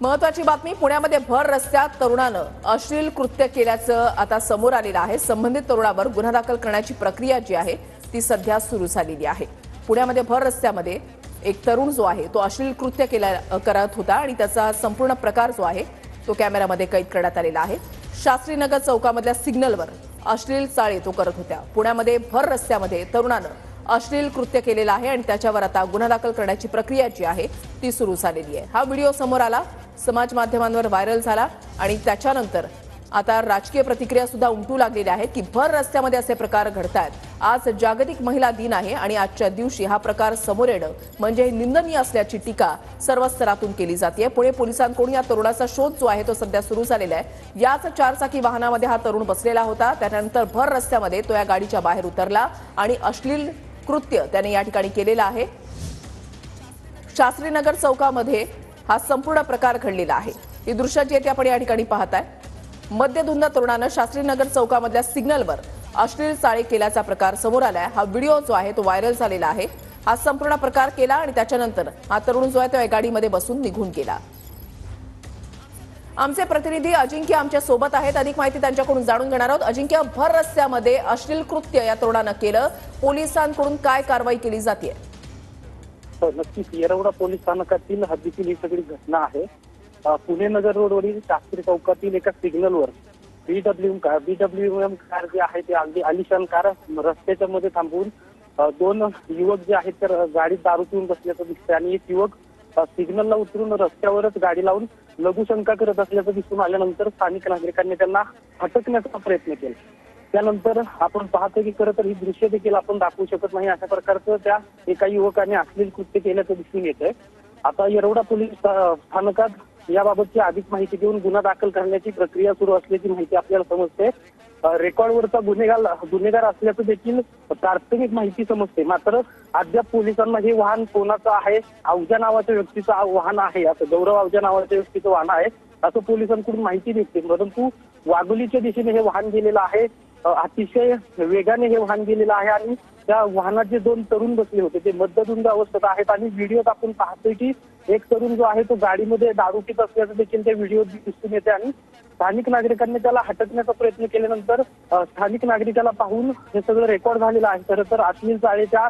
महत्त्वाची बातमी पुण्यामध्ये भर रस्त्यात तरुणानं अश्लील कृत्य केल्याचं आता समोर आलेलं आहे। संबंधित तरुणावर गुन्हा दाखल करण्याची प्रक्रिया जी आहे ती सध्या सुरू झालेली आहे। पुण्यामध्ये भर रस्त्यामध्ये एक तरुण जो आहे तो अश्लील कृत्य करत होता आणि त्याचा संपूर्ण प्रकार जो आहे तो कॅमेऱ्यामध्ये कैद करण्यात आलेला आहे। शास्त्रीनगर चौकामधल्या सिग्नलवर अश्लील चाळे तो करत होता। पुण्यामध्ये भर रस्त्यामध्ये तरुणानं अश्लील कृत्य केलेलं आहे आणि त्याच्यावर आता गुन्हा दाखल करण्याची प्रक्रिया जी आहे ती सुरू झालेली आहे। हा व्हिडिओ समोर आला, समाज माध्यमांवर व्हायरल झाला आणि त्याच्यानंतर आता राजकीय प्रतिक्रिया सुद्धा उमटू लागलेल्या आहेत की भर रस्त्यामध्ये असे प्रकार घडतायत। आज जागतिक महिला दिन आहे आणि आजच्या दिवशी हा प्रकार समोर येणं म्हणजे निंदनीय असल्याची टीका सर्व स्तरातून केली जाते। पुणे पोलिसांकडून या तरुणाचा शोध जो आहे तो सध्या सुरू झालेला आहे। याच चारचाकी वाहनामध्ये हा तरुण बसलेला होता। त्यानंतर भर रस्त्यामध्ये तो या गाडीच्या बाहेर उतरला आणि अश्लील कृत्य त्याने या ठिकाणी केलेला आहे। शास्त्रीनगर चौकामध्ये हा संपूर्ण प्रकार घडलेला आहे। ही दृश्य जी आहेत आपण या ठिकाणी पाहताय। मध्यधुंद तरुणानं शास्त्रीनगर चौकामधल्या सिग्नलवर अश्लील चाळे केल्याचा प्रकार समोर आलाय। हा व्हिडिओ जो आहे तो व्हायरल झालेला आहे। हा संपूर्ण प्रकार केला आणि त्याच्यानंतर हा तरुण जो आहे तो या गाडीमध्ये बसून निघून गेला। आमचे प्रतिनिधी अजिंक्य आमच्या सोबत आहेत, अधिक माहिती त्यांच्याकडून जाणून घेणार आहोत। अजिंक्य, भर रस्त्यामध्ये अश्लील कृत्य या तरुणानं केलं, पोलिसांकडून काय कारवाई केली जाते? नक्कीच येरवडा पोलीस स्थानकातील हद्दीतील ही सगळी घटना आहे। पुणे नगर रोडवरील शास्त्री चौकातील एका सिग्नलवर बीडब्ल्यूएम कार जी आहे ती अगदी आलिशान कार रस्त्याच्या मध्ये थांबवून दोन युवक जे आहेत तर गाडीत दारू पिऊन बसल्याचं दिसतंय आणि एक युवक सिग्नलला उतरून रस्त्यावरच गाडी लावून लघुशंका करत असल्याचं दिसून आल्यानंतर स्थानिक नागरिकांनी त्यांना हटकण्याचा प्रयत्न केला। त्यानंतर आपण पाहतो की खरं तर ही दृश्य देखील आपण दाखवू शकत नाही, अशा प्रकारचं त्या एका युवकाने अश्लील कृत्य केल्याचं दिसून येतंय। आता येरवडा पोलीस स्थानकात याबाबतची अधिक माहिती देऊन गुन्हा दाखल करण्याची प्रक्रिया सुरू असल्याची माहिती आपल्याला समजते। रेकॉर्डवरचा गुन्हेगार असल्याचं देखील प्राथमिक माहिती समजते। मात्र अद्याप पोलिसांना हे वाहन कोणाचं आहे, अवजा नावाच्या व्यक्तीचं वाहन आहे, असं गौरव अवजा नावाच्या व्यक्तीचं वाहन आहे असं पोलिसांकडून माहिती मिळते। परंतु वाघोलीच्या दिशेने हे वाहन गेलेलं आहे, अतिशय वेगाने हे वाहन गेलेलं आहे आणि त्या वाहनात जे दोन तरुण बसले होते ते मद्यधुंद अवस्थेत आहेत आणि व्हिडिओत आपण पाहतोय की एक तरुण जो आहे तो गाडीमध्ये दारू पित असल्याचं देखील त्या व्हिडिओत दिसून येते आणि स्थानिक नागरिकांनी त्याला हटकण्याचा प्रयत्न केल्यानंतर स्थानिक नागरिकाला पाहून हे सगळं रेकॉर्ड झालेलं आहे। खरं तर अश्लील चाळे त्या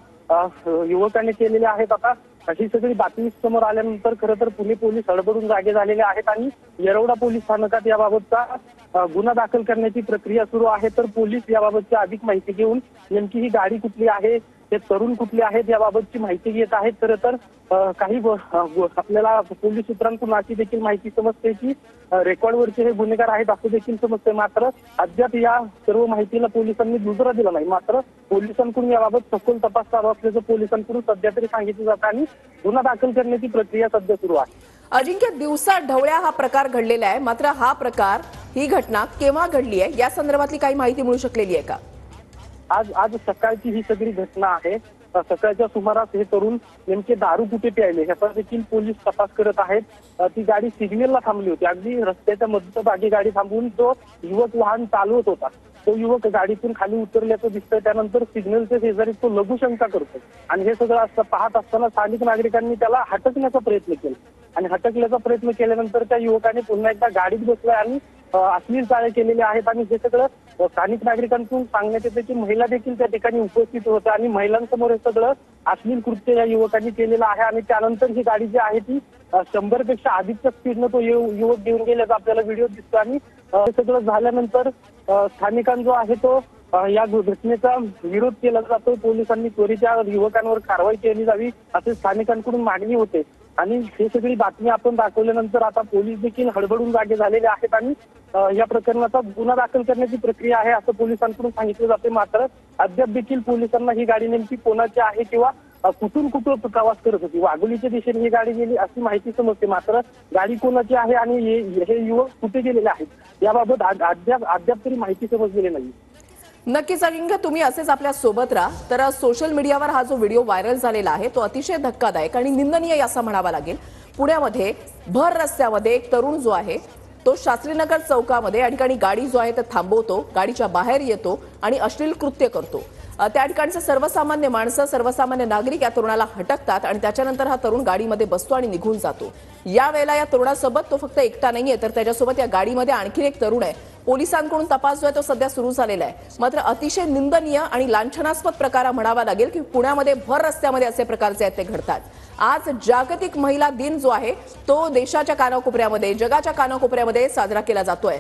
युवकाने केलेले आहेत। आता अशी सगळी बातमी समोर आल्यानंतर खरं तर पुणे पोलीस हडबडून जागे झालेले आहेत आणि येरवडा पोलीस स्थानकात याबाबतचा गुन्हा दाखल करण्याची प्रक्रिया सुरू आहे। तर पोलीस याबाबतची अधिक माहिती घेऊन नेमकी ही गाडी कुठली आहे, ते तरुण कुठले आहेत याबाबतची माहिती घेत आहेत। खरं तर काही आपल्याला पोलीस सूत्रांकडून अशी देखील माहिती समजते की रेकॉर्डवरचे हे गुन्हेगार आहेत असं देखील समजते। मात्र अद्याप या सर्व माहितीला पोलिसांनी दुजरा दिला नाही। मात्र पोलिसांकडून याबाबत सखोल तपास चालू असल्याचं पोलिसांकडून सध्या तरी सांगितलं जातं आणि गुन्हा दाखल करण्याची प्रक्रिया सध्या सुरू आहे। अजिंक्य, दिवसा ढवळ्या हा प्रकार घडलेला आहे, मात्र ही घटना केव्हा घडली आहे या संदर्भातली काही माहिती मिळू शकलेली आहे का? आज सकाळची ही सगळी घटना आहे। सकाळच्या सुमारास हे तरुण नेमके दारू कुठे प्यायले ह्याचा देखील पोलीस तपास करत आहेत। ती गाडी सिग्नलला थांबली होती, अगदी रस्त्याच्या मध्यभागी गाडी थांबवून जो युवक वाहन चालवत होता तो युवक गाडीतून खाली उतरल्याचं दिसतंय। त्यानंतर सिग्नलच्या शेजारी तो लघुशंका करतो आणि हे सगळं असं पाहत असताना स्थानिक नागरिकांनी त्याला हटकण्याचा प्रयत्न केला आणि हटकण्याचा प्रयत्न केल्यानंतर त्या युवकाने पुन्हा एकदा गाडीत बसलाय आणि अश्लील चाळे केलेले आहेत आणि हे सगळं स्थानिक नागरिकांकडून सांगण्यात येतं की महिला देखील त्या ठिकाणी उपस्थित होत्या आणि महिलांसमोर हे सगळं अश्लील कृत्य या युवकांनी केलेलं आहे आणि त्यानंतर ही गाडी जी आहे ती 100 पेक्षा अधिकच्या स्पीडनं तो युवक घेऊन गेल्याचा आपल्याला व्हिडिओ दिसतो आणि हे सगळं झाल्यानंतर स्थानिकांना जो आहे तो या घटनेचा विरोध केला जातो। पोलिसांनी त्वरित या युवकांवर कारवाई केली जावी असे स्थानिकांकडून मागणी होते आणि ही सगळी बातमी आपण दाखवल्यानंतर आता पोलीस देखील हडबडून जागे झालेले आहेत आणि या प्रकरणाचा गुन्हा दाखल करण्याची प्रक्रिया आहे असं पोलिसांकडून सांगितलं जाते। मात्र अद्याप देखील पोलिसांना ही गाडी नेमकी कोणाची आहे किंवा कुठून प्रवास करत होती, वाघोलीच्या दिशेने ही गाडी गेली अशी माहिती समजते। मात्र गाडी कोणाची आहे आणि हे युवक कुठे गेलेले आहेत याबाबत अद्याप तरी माहिती समजलेली नाही। नक्कीच अजिंक्य, तुम्ही असेच आपल्या सोबत राहा। तर सोशल मीडियावर हा जो व्हिडिओ व्हायरल झालेला आहे तो अतिशय धक्कादायक आणि निंदनीय असं म्हणावा लागेल। पुण्यामध्ये भर रस्त्यामध्ये एक तरुण जो आहे तो शास्त्रीनगर चौकामध्ये या ठिकाणी गाडी जो आहे तो थांबवतो, गाडीच्या बाहेर येतो आणि अश्लील कृत्य करतो। त्या ठिकाणचे सर्वसामान्य माणसं, सर्वसामान्य नागरिक या तरुणाला हटकतात आणि त्याच्यानंतर हा तरुण गाडीमध्ये बसतो आणि निघून जातो। यावेळेला या तरुणासोबत तो फक्त एकटा नाहीये, तर त्याच्यासोबत या गाडीमध्ये आणखी एक तरुण आहे। पोलिसांकडून तपास जो आहे तो सध्या सुरू झालेला आहे। मात्र अतिशय निंदनीय आणि लांछनास्पद प्रकार म्हणावा लागेल की पुण्यामध्ये भर रस्त्यामध्ये असे प्रकारचे आहेत ते घडतात। आज जागतिक महिला दिन जो आहे तो देशाच्या कानाकोपऱ्यामध्ये, जगाच्या कानाकोपऱ्यामध्ये साजरा केला जातोय।